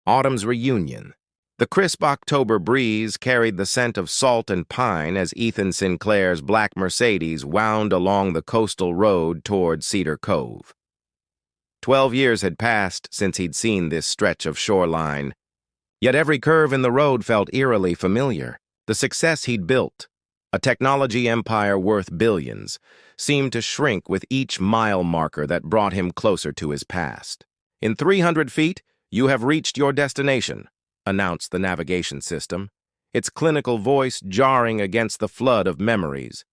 Autumn's reunion. The crisp October breeze carried the scent of salt and pine as Ethan Sinclair's black Mercedes wound along the coastal road toward Cedar Cove. 12 years had passed since he'd seen this stretch of shoreline, yet every curve in the road felt eerily familiar. The success he'd built, a technology empire worth billions, seemed to shrink with each mile marker that brought him closer to his past. In 300 feet, you have reached your destination, announced the navigation system, its clinical voice jarring against the flood of memories.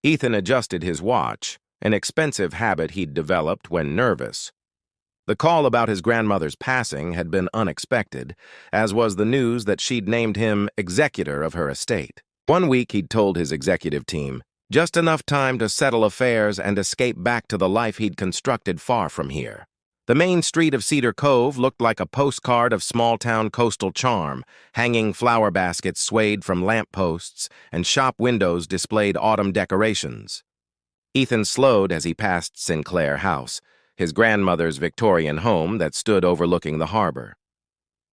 Ethan adjusted his watch, an expensive habit he'd developed when nervous. The call about his grandmother's passing had been unexpected, as was the news that she'd named him executor of her estate. 1 week, he'd told his executive team, just enough time to settle affairs and escape back to the life he'd constructed far from here. The main street of Cedar Cove looked like a postcard of small-town coastal charm. Hanging flower baskets swayed from lampposts, and shop windows displayed autumn decorations. Ethan slowed as he passed Sinclair House, his grandmother's Victorian home that stood overlooking the harbor.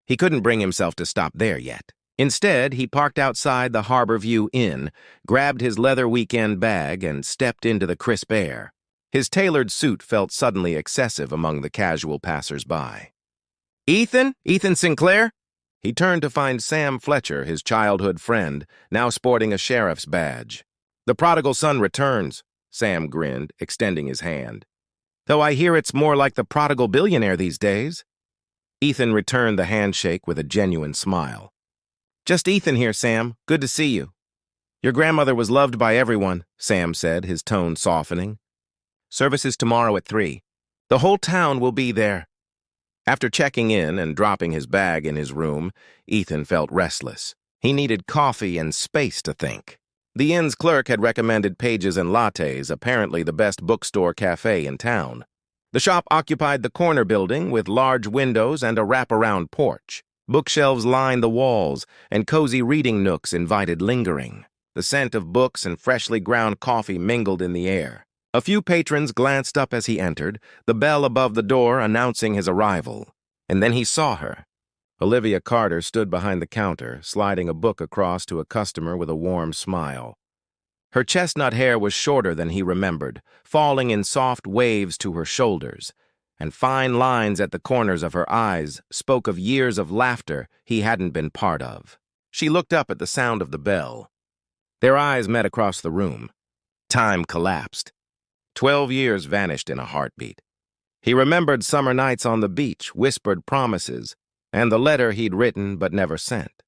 He couldn't bring himself to stop there yet. Instead, he parked outside the Harborview Inn, grabbed his leather weekend bag, and stepped into the crisp air. His tailored suit felt suddenly excessive among the casual passers-by. "Ethan? Ethan Sinclair?" He turned to find Sam Fletcher, his childhood friend, now sporting a sheriff's badge. "The prodigal son returns," Sam grinned, extending his hand. "Though I hear it's more like the prodigal billionaire these days." Ethan returned the handshake with a genuine smile. "Just Ethan here, Sam. Good to see you." "Your grandmother was loved by everyone," Sam said, his tone softening. "Service is tomorrow at 3. The whole town will be there." After checking in and dropping his bag in his room, Ethan felt restless. He needed coffee and space to think. The inn's clerk had recommended Pages and Lattes, apparently the best bookstore cafe in town. The shop occupied the corner building with large windows and a wraparound porch. Bookshelves lined the walls, and cozy reading nooks invited lingering. The scent of books and freshly ground coffee mingled in the air. A few patrons glanced up as he entered, the bell above the door announcing his arrival. And then he saw her. Olivia Carter stood behind the counter, sliding a book across to a customer with a warm smile. Her chestnut hair was shorter than he remembered, falling in soft waves to her shoulders, and fine lines at the corners of her eyes spoke of years of laughter he hadn't been part of. She looked up at the sound of the bell. Their eyes met across the room. Time collapsed. 12 years vanished in a heartbeat. He remembered summer nights on the beach, whispered promises, and the letter he'd written but never sent.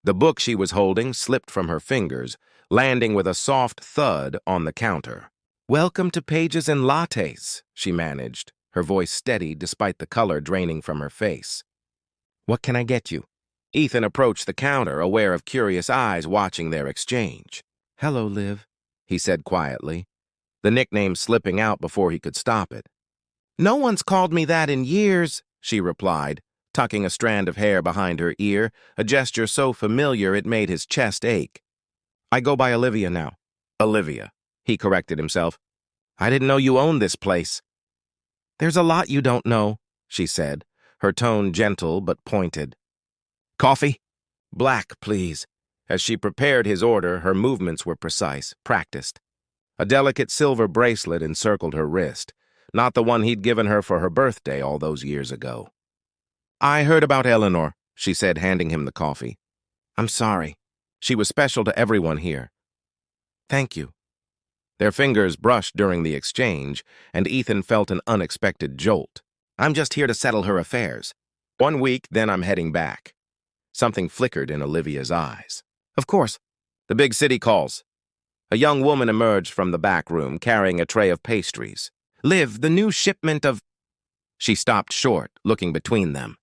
The book she was holding slipped from her fingers, landing with a soft thud on the counter. "Welcome to Pages and Lattes," she managed, her voice steady despite the color draining from her face. "What can I get you?" Ethan approached the counter, aware of curious eyes watching their exchange. "Hello, Liv," he said quietly, the nickname slipping out before he could stop it. "No one's called me that in years," she replied, tucking a strand of hair behind her ear, a gesture so familiar it made his chest ache. "I go by Olivia now." "Olivia," he corrected himself. "I didn't know you owned this place." "There's a lot you don't know," she said, her tone gentle but pointed. "Coffee?" "Black, please." As she prepared his order, her movements were precise, practiced. A delicate silver bracelet encircled her wrist, not the one he'd given her for her birthday all those years ago. "I heard about Eleanor," she said, handing him the coffee. "I'm sorry. She was special to everyone here." "Thank you." Their fingers brushed during the exchange, and Ethan felt an unexpected jolt. "I'm just here to settle her affairs. 1 week, then I'm heading back." Something flickered in Olivia's eyes. "Of course. The big city calls." A young woman emerged from the back room, carrying a tray of pastries. "Liv, the new shipment of—" She stopped short, looking between them.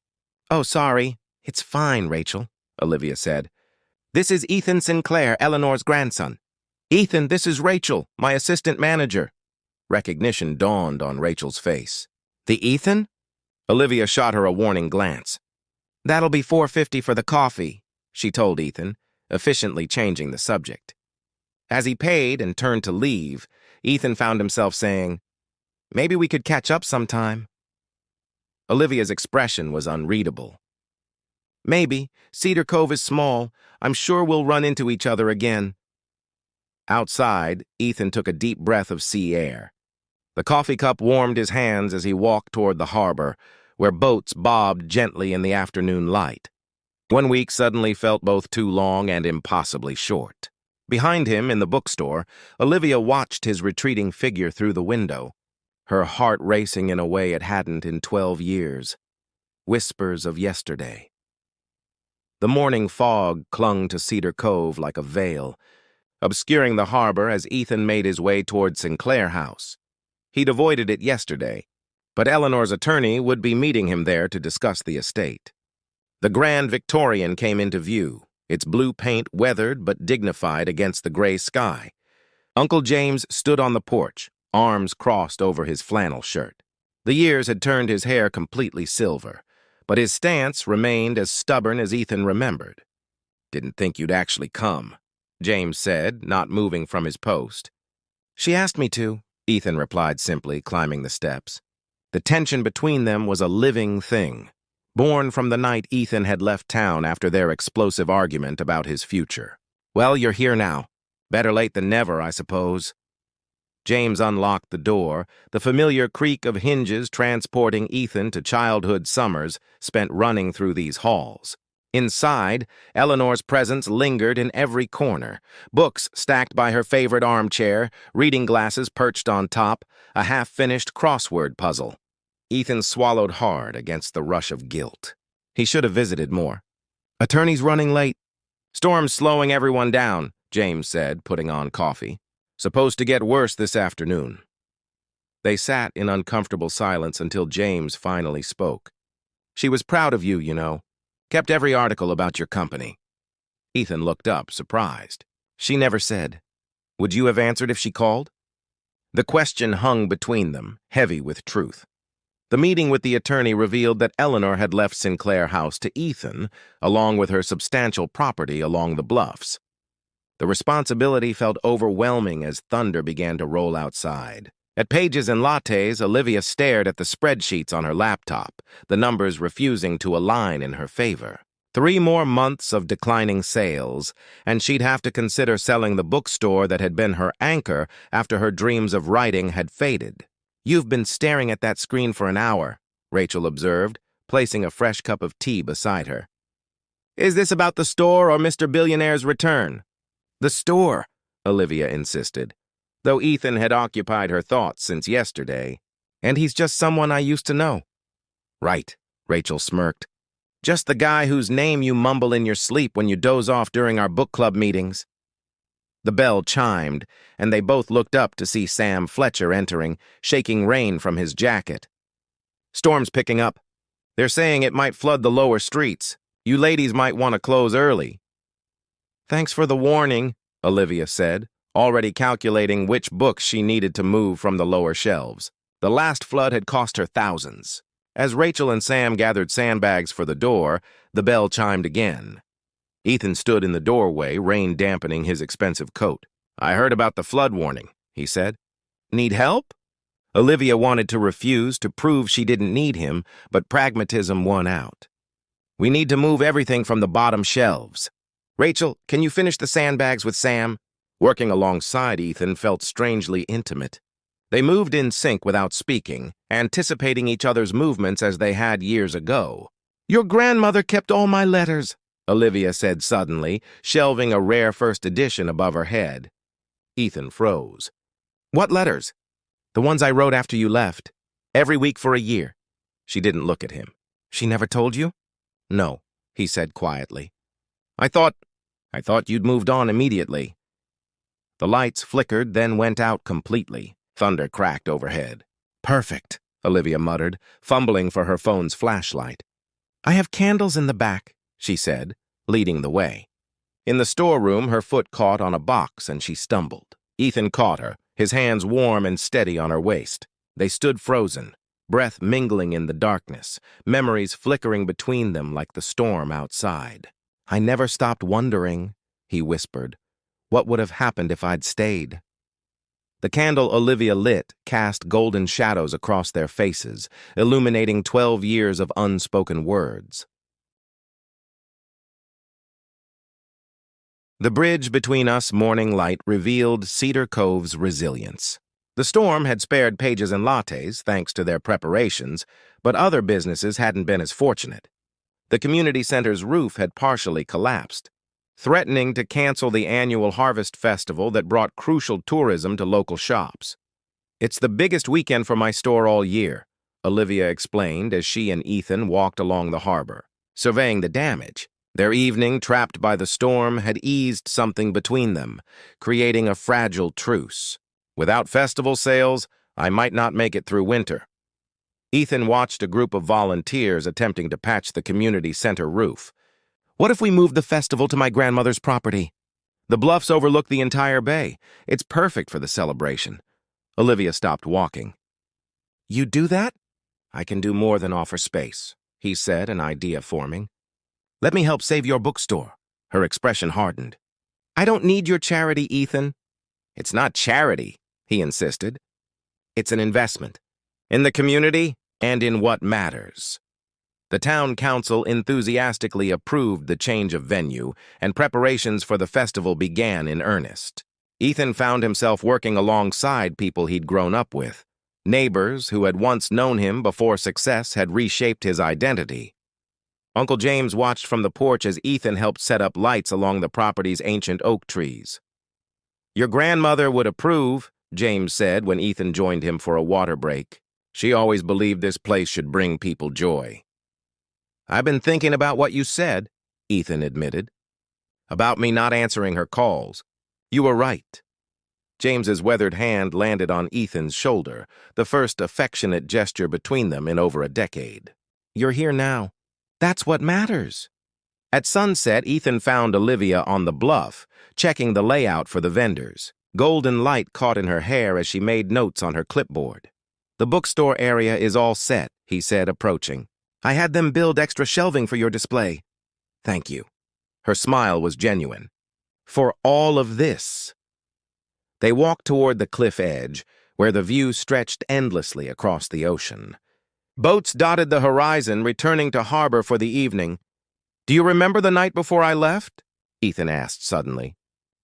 "Oh, sorry. It's fine, Rachel," Olivia said. "This is Ethan Sinclair, Eleanor's grandson." "Ethan, this is Rachel, my assistant manager." Recognition dawned on Rachel's face. "The Ethan?" Olivia shot her a warning glance. "That'll be $4.50 for the coffee," she told Ethan, efficiently changing the subject. As he paid and turned to leave, Ethan found himself saying, "Maybe we could catch up sometime." Olivia's expression was unreadable. Maybe. Cedar Cove is small. I'm sure we'll run into each other again. Outside, Ethan took a deep breath of sea air. The coffee cup warmed his hands as he walked toward the harbor, where boats bobbed gently in the afternoon light. 1 week suddenly felt both too long and impossibly short. Behind him, in the bookstore, Olivia watched his retreating figure through the window, her heart racing in a way it hadn't in 12 years. Whispers of yesterday. The morning fog clung to Cedar Cove like a veil, obscuring the harbor as Ethan made his way toward Sinclair House. He'd avoided it yesterday, but Eleanor's attorney would be meeting him there to discuss the estate. The Grand Victorian came into view, its blue paint weathered but dignified against the gray sky. Uncle James stood on the porch, arms crossed over his flannel shirt. The years had turned his hair completely silver, but his stance remained as stubborn as Ethan remembered. "Didn't think you'd actually come," James said, not moving from his post. "She asked me to," Ethan replied simply, climbing the steps. The tension between them was a living thing, born from the night Ethan had left town after their explosive argument about his future. "Well, you're here now. Better late than never, I suppose." James unlocked the door, the familiar creak of hinges transporting Ethan to childhood summers spent running through these halls. Inside, Eleanor's presence lingered in every corner, books stacked by her favorite armchair, reading glasses perched on top, a half-finished crossword puzzle. Ethan swallowed hard against the rush of guilt. He should have visited more. "Attorney's running late. Storm's slowing everyone down," James said, putting on coffee. "Supposed to get worse this afternoon." They sat in uncomfortable silence until James finally spoke. "She was proud of you, you know. Kept every article about your company." Ethan looked up, surprised. "She never said. Would you have answered if she called?" The question hung between them, heavy with truth. The meeting with the attorney revealed that Eleanor had left Sinclair House to Ethan, along with her substantial property along the bluffs. The responsibility felt overwhelming as thunder began to roll outside. At Pages and Lattes, Olivia stared at the spreadsheets on her laptop, the numbers refusing to align in her favor. 3 more months of declining sales, and she'd have to consider selling the bookstore that had been her anchor after her dreams of writing had faded. "You've been staring at that screen for an hour," Rachel observed, placing a fresh cup of tea beside her. "Is this about the store or Mr. Billionaire's return?" "The store," Olivia insisted, though Ethan had occupied her thoughts since yesterday. "And he's just someone I used to know." "Right," Rachel smirked. "Just the guy whose name you mumble in your sleep when you doze off during our book club meetings." The bell chimed, and they both looked up to see Sam Fletcher entering, shaking rain from his jacket. "Storm's picking up. They're saying it might flood the lower streets. You ladies might want to close early." "Thanks for the warning," Olivia said, already calculating which books she needed to move from the lower shelves. The last flood had cost her thousands. As Rachel and Sam gathered sandbags for the door, the bell chimed again. Ethan stood in the doorway, rain dampening his expensive coat. "I heard about the flood warning," he said. "Need help?" Olivia wanted to refuse, to prove she didn't need him, but pragmatism won out. "We need to move everything from the bottom shelves. Rachel, can you finish the sandbags with Sam?" Working alongside Ethan felt strangely intimate. They moved in sync without speaking, anticipating each other's movements as they had years ago. "Your grandmother kept all my letters," Olivia said suddenly, shelving a rare first edition above her head. Ethan froze. "What letters?" "The ones I wrote after you left. Every week for a year." She didn't look at him. "She never told you?" "No," he said quietly. I thought you'd moved on immediately." The lights flickered, then went out completely. Thunder cracked overhead. "Perfect," Olivia muttered, fumbling for her phone's flashlight. "I have candles in the back," she said, leading the way. In the storeroom, her foot caught on a box and she stumbled. Ethan caught her, his hands warm and steady on her waist. They stood frozen, breath mingling in the darkness, memories flickering between them like the storm outside. "I never stopped wondering," he whispered, "what would have happened if I'd stayed." The candle Olivia lit cast golden shadows across their faces, illuminating 12 years of unspoken words. The bridge between us morning light revealed Cedar Cove's resilience. The storm had spared pages and lattes, thanks to their preparations, but other businesses hadn't been as fortunate. The community center's roof had partially collapsed, threatening to cancel the annual harvest festival that brought crucial tourism to local shops. "It's the biggest weekend for my store all year," Olivia explained as she and Ethan walked along the harbor, surveying the damage. Their evening, trapped by the storm, had eased something between them, creating a fragile truce. "Without festival sales, I might not make it through winter." Ethan watched a group of volunteers attempting to patch the community center roof. "What if we moved the festival to my grandmother's property? The bluffs overlook the entire bay. It's perfect for the celebration." Olivia stopped walking. "You do that?" "I can do more than offer space," he said, an idea forming. "Let me help save your bookstore." Her expression hardened. "I don't need your charity, Ethan." "It's not charity," he insisted. "It's an investment. In the community and in what matters." The town council enthusiastically approved the change of venue, and preparations for the festival began in earnest. Ethan found himself working alongside people he'd grown up with. Neighbors who had once known him before success had reshaped his identity. Uncle James watched from the porch as Ethan helped set up lights along the property's ancient oak trees. "Your grandmother would approve," James said when Ethan joined him for a water break. "She always believed this place should bring people joy." "I've been thinking about what you said," Ethan admitted. "About me not answering her calls. You were right." James's weathered hand landed on Ethan's shoulder, the first affectionate gesture between them in over a decade. "You're here now. That's what matters." At sunset, Ethan found Olivia on the bluff, checking the layout for the vendors. Golden light caught in her hair as she made notes on her clipboard. "The bookstore area is all set," he said, approaching. "I had them build extra shelving for your display." "Thank you." Her smile was genuine. "For all of this." They walked toward the cliff edge, where the view stretched endlessly across the ocean. Boats dotted the horizon, returning to harbor for the evening. "Do you remember the night before I left?" Ethan asked suddenly.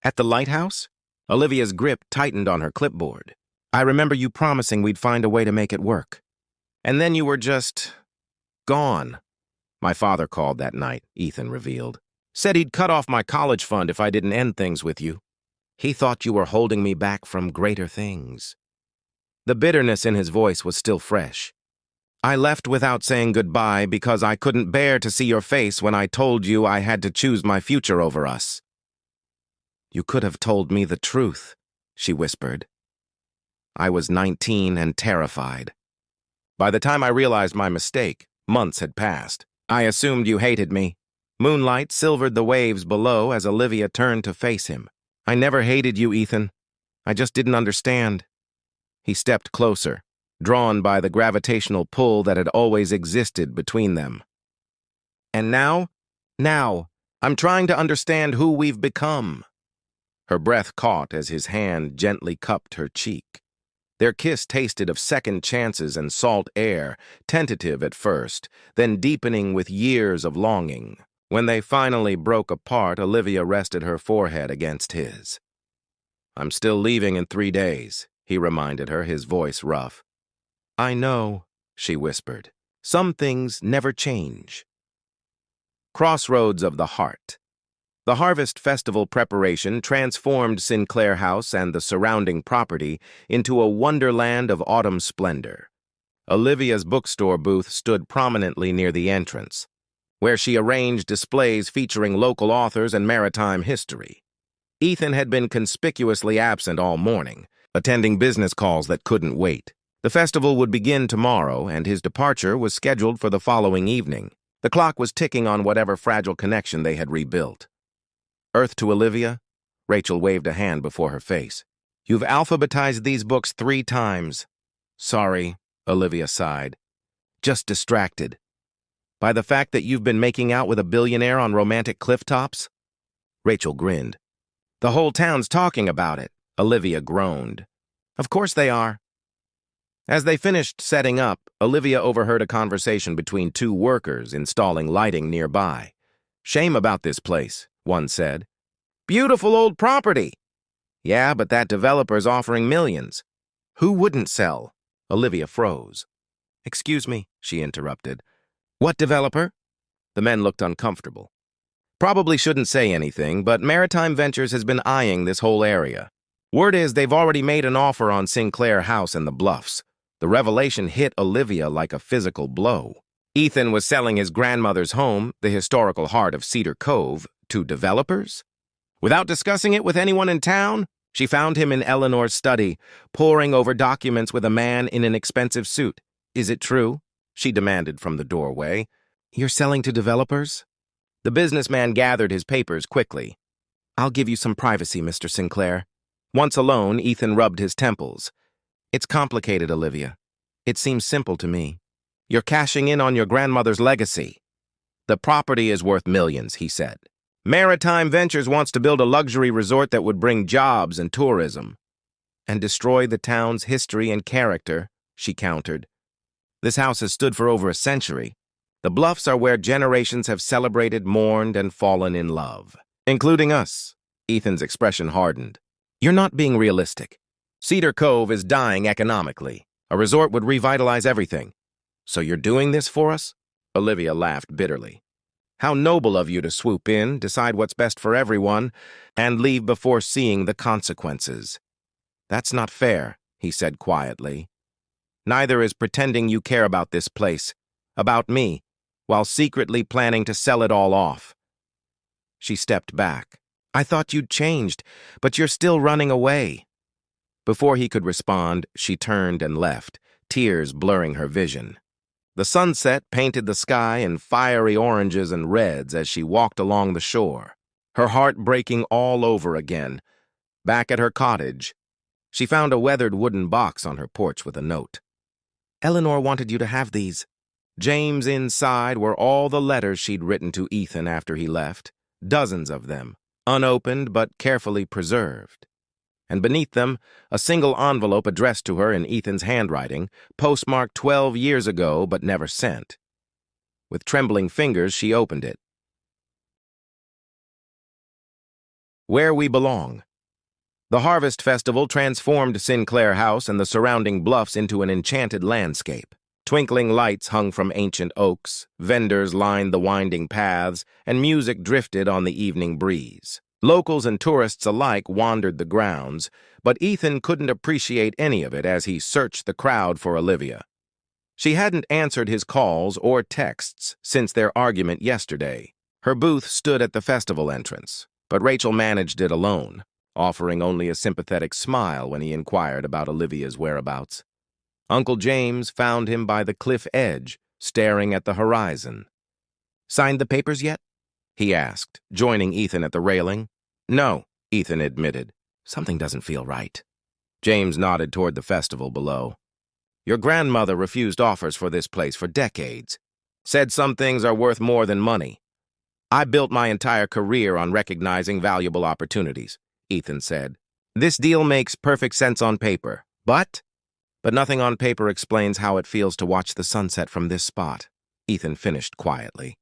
"At the lighthouse?" Olivia's grip tightened on her clipboard. "I remember you promising we'd find a way to make it work. And then you were just gone." "My father called that night," Ethan revealed. "Said he'd cut off my college fund if I didn't end things with you. He thought you were holding me back from greater things." The bitterness in his voice was still fresh. "I left without saying goodbye because I couldn't bear to see your face when I told you I had to choose my future over us." "You could have told me the truth," she whispered. "I was 19 and terrified. By the time I realized my mistake, months had passed. I assumed you hated me." Moonlight silvered the waves below as Olivia turned to face him. "I never hated you, Ethan. I just didn't understand." He stepped closer, drawn by the gravitational pull that had always existed between them. "And now? Now, I'm trying to understand who we've become." Her breath caught as his hand gently cupped her cheek. Their kiss tasted of second chances and salt air, tentative at first, then deepening with years of longing. When they finally broke apart, Olivia rested her forehead against his. "I'm still leaving in 3 days," he reminded her, his voice rough. "I know," she whispered. "Some things never change." Crossroads of the Heart. The Harvest Festival preparation transformed Sinclair House and the surrounding property into a wonderland of autumn splendor. Olivia's bookstore booth stood prominently near the entrance, where she arranged displays featuring local authors and maritime history. Ethan had been conspicuously absent all morning, attending business calls that couldn't wait. The festival would begin tomorrow, and his departure was scheduled for the following evening. The clock was ticking on whatever fragile connection they had rebuilt. "Earth to Olivia?" Rachel waved a hand before her face. "You've alphabetized these books 3 times. "Sorry," Olivia sighed. "Just distracted." "By the fact that you've been making out with a billionaire on romantic clifftops?" Rachel grinned. "The whole town's talking about it," Olivia groaned. "Of course they are." As they finished setting up, Olivia overheard a conversation between 2 workers installing lighting nearby. "Shame about this place," one said. Beautiful old property. Yeah, but that developer's offering millions. Who wouldn't sell? Olivia froze. Excuse me, she interrupted. What developer? The men looked uncomfortable. Probably shouldn't say anything, but Maritime Ventures has been eyeing this whole area. Word is they've already made an offer on Sinclair House in the Bluffs. The revelation hit Olivia like a physical blow. Ethan was selling his grandmother's home, the historical heart of Cedar Cove, to developers? Without discussing it with anyone in town, she found him in Eleanor's study, poring over documents with a man in an expensive suit. Is it true? She demanded from the doorway. You're selling to developers? The businessman gathered his papers quickly. I'll give you some privacy, Mr. Sinclair. Once alone, Ethan rubbed his temples. It's complicated, Olivia. It seems simple to me. You're cashing in on your grandmother's legacy. The property is worth millions, he said. Maritime Ventures wants to build a luxury resort that would bring jobs and tourism. And destroy the town's history and character, she countered. This house has stood for over a century. The Bluffs are where generations have celebrated, mourned, and fallen in love. Including us. Ethan's expression hardened. You're not being realistic. Cedar Cove is dying economically. A resort would revitalize everything. So you're doing this for us? Olivia laughed bitterly. How noble of you to swoop in, decide what's best for everyone, and leave before seeing the consequences. That's not fair, he said quietly. Neither is pretending you care about this place, about me, while secretly planning to sell it all off. She stepped back. I thought you'd changed, but you're still running away. Before he could respond, she turned and left, tears blurring her vision. The sunset painted the sky in fiery oranges and reds as she walked along the shore, her heart breaking all over again. Back at her cottage, she found a weathered wooden box on her porch with a note. Eleanor wanted you to have these. James inside were all the letters she'd written to Ethan after he left, dozens of them, unopened but carefully preserved. And beneath them, a single envelope addressed to her in Ethan's handwriting, postmarked 12 years ago but never sent. With trembling fingers, she opened it. Where We Belong. The Harvest Festival transformed Sinclair House and the surrounding bluffs into an enchanted landscape. Twinkling lights hung from ancient oaks, vendors lined the winding paths, and music drifted on the evening breeze. Locals and tourists alike wandered the grounds, but Ethan couldn't appreciate any of it as he searched the crowd for Olivia. She hadn't answered his calls or texts since their argument yesterday. Her booth stood at the festival entrance, but Rachel managed it alone, offering only a sympathetic smile when he inquired about Olivia's whereabouts. Uncle James found him by the cliff edge, staring at the horizon. Signed the papers yet? He asked, joining Ethan at the railing. No, Ethan admitted. Something doesn't feel right. James nodded toward the festival below. Your grandmother refused offers for this place for decades. Said some things are worth more than money. I built my entire career on recognizing valuable opportunities, Ethan said. This deal makes perfect sense on paper, but nothing on paper explains how it feels to watch the sunset from this spot, Ethan finished quietly.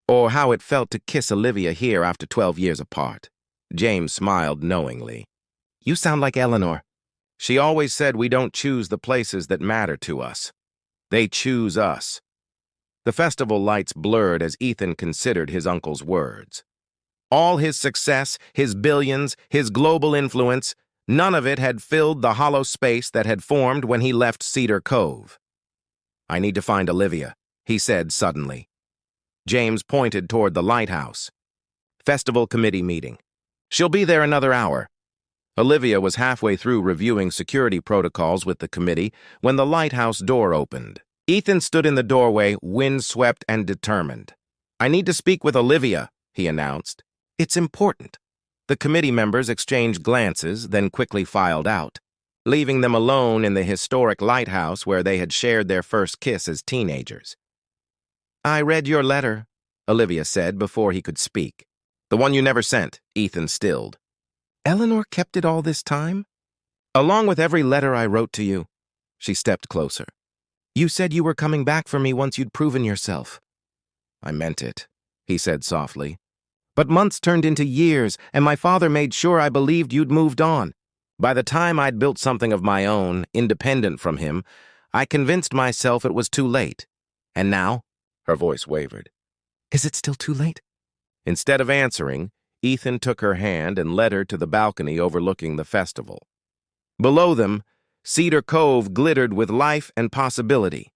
Or how it felt to kiss Olivia here after 12 years apart. James smiled knowingly. You sound like Eleanor. She always said we don't choose the places that matter to us. They choose us. The festival lights blurred as Ethan considered his uncle's words. All his success, his billions, his global influence, none of it had filled the hollow space that had formed when he left Cedar Cove. I need to find Olivia, he said suddenly. James pointed toward the lighthouse. Festival committee meeting. She'll be there another hour. Olivia was halfway through reviewing security protocols with the committee when the lighthouse door opened. Ethan stood in the doorway, windswept and determined. I need to speak with Olivia, he announced. It's important. The committee members exchanged glances, then quickly filed out, leaving them alone in the historic lighthouse where they had shared their first kiss as teenagers. I read your letter, Olivia said before he could speak. The one you never sent, Ethan stilled. Eleanor kept it all this time? Along with every letter I wrote to you. She stepped closer. You said you were coming back for me once you'd proven yourself. I meant it, he said softly. But months turned into years, and my father made sure I believed you'd moved on. By the time I'd built something of my own, independent from him, I convinced myself it was too late. And now?" Her voice wavered. "Is it still too late?" Instead of answering, Ethan took her hand and led her to the balcony overlooking the festival. Below them, Cedar Cove glittered with life and possibility.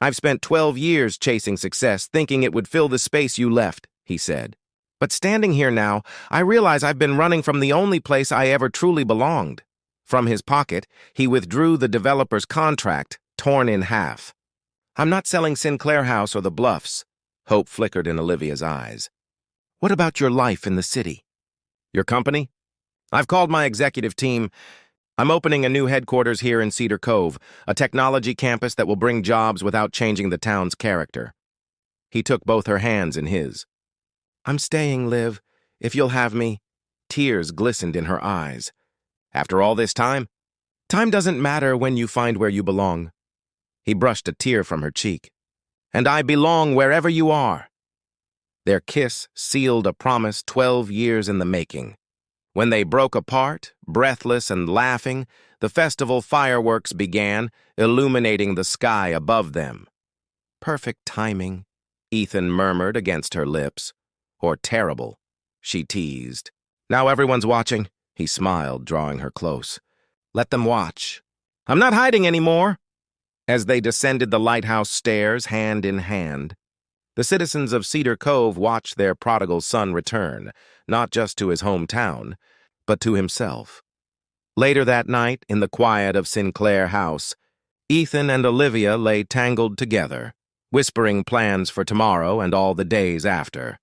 "I've spent 12 years chasing success, thinking it would fill the space you left," he said. "But standing here now, I realize I've been running from the only place I ever truly belonged." From his pocket, he withdrew the developer's contract, torn in half. "I'm not selling Sinclair House or the Bluffs." Hope flickered in Olivia's eyes. "What about your life in the city? Your company? I've called my executive team. I'm opening a new headquarters here in Cedar Cove, a technology campus that will bring jobs without changing the town's character." He took both her hands in his. "I'm staying, Liv, if you'll have me." Tears glistened in her eyes. "After all this time? Time doesn't matter when you find where you belong." He brushed a tear from her cheek. "And I belong wherever you are." Their kiss sealed a promise 12 years in the making. When they broke apart, breathless and laughing, the festival fireworks began, illuminating the sky above them. "Perfect timing," Ethan murmured against her lips. "Or terrible," she teased. "Now everyone's watching," he smiled, drawing her close. "Let them watch. I'm not hiding anymore." As they descended the lighthouse stairs, hand in hand, the citizens of Cedar Cove watched their prodigal son return, not just to his hometown, but to himself. Later that night, in the quiet of Sinclair House, Ethan and Olivia lay tangled together, whispering plans for tomorrow and all the days after.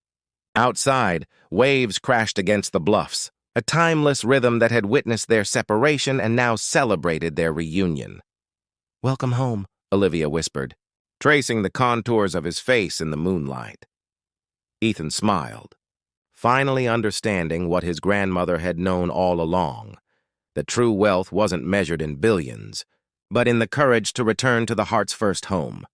Outside, waves crashed against the bluffs, a timeless rhythm that had witnessed their separation and now celebrated their reunion. "Welcome home," Olivia whispered, tracing the contours of his face in the moonlight. Ethan smiled, finally understanding what his grandmother had known all along, that true wealth wasn't measured in billions, but in the courage to return to the heart's first home.